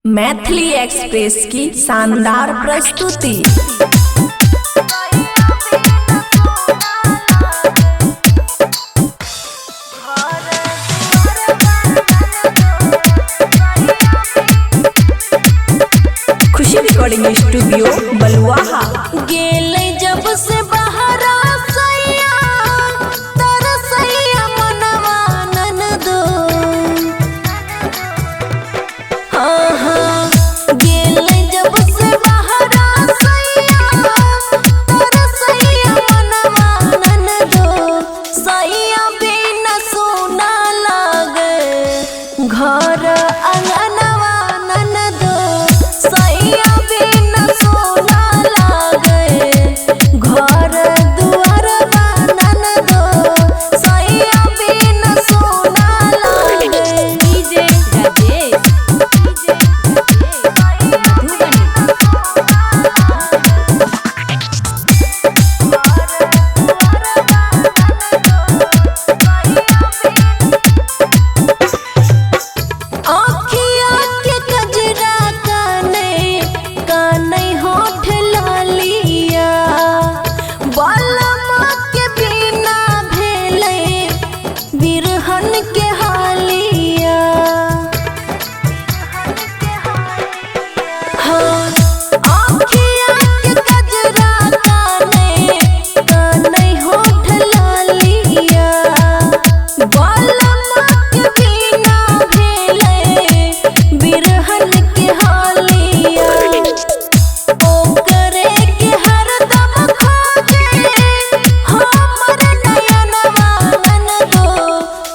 Maithili express की शानदार प्रस्तुति। खुशी रिकॉर्डिंग स्टूडियो बलुआहा। गेले जब से बहरा सैया तरसैया मनवा ननदो। गेले जब से बहरा सैया तरसैया मनवा ननदो। सैया बिना सोना लागे घर अंगनवा ननदो। सैया बिना सोना लागे घर दुआर ननदो। सैया बिना सोना लागे। डीजे राजेश आँखिया के कजरा काने होठ लालिया। बालमा के बिना भेले बिरहन के हालिया। हाँ, आँखिया के कजरा काने होठ लालिया। बालमा के बिना भेले बिरहन के हालिया। ओकरे के हरदम खोजे हमर नयनवा ननदो।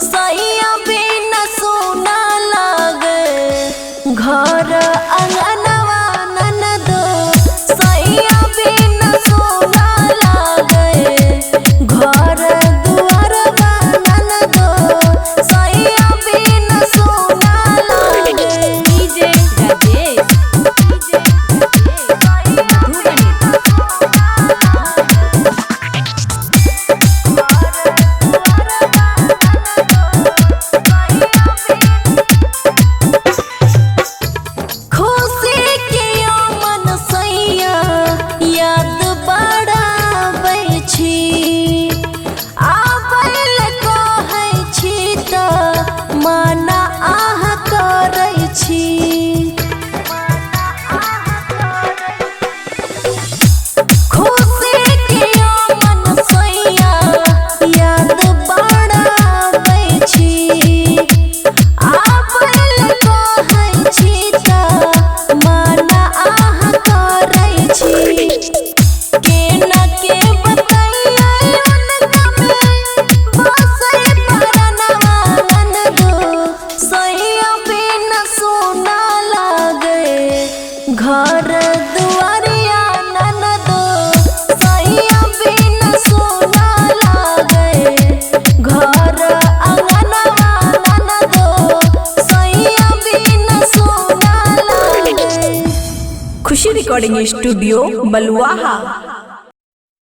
सैया बिना सोना लागे घर अंगनवा ननदो। सैया बिना सोना लागे घर दुआरवा ननदो। सैया बिना सोना लागे। डीजे राजेश खुशी के मन सैया याद बड़ाबै छी। आबैल कहै छी तऽ माना आह करै छी। खुशी के मन सैया याद बड़ाबै छी। आबैल कहै छी तऽ माना आह करै छी। केना के बतैयै उनका में बसै परनवा ननदो। सैया बिना सोना लागे घर दुआरिया ननदो। सैया बिना सोना लागे घर अंगनवा ननदो। सैया बिना सोना लागे। खुशी रिकॉर्डिंग स्टूडियो बलुआहा।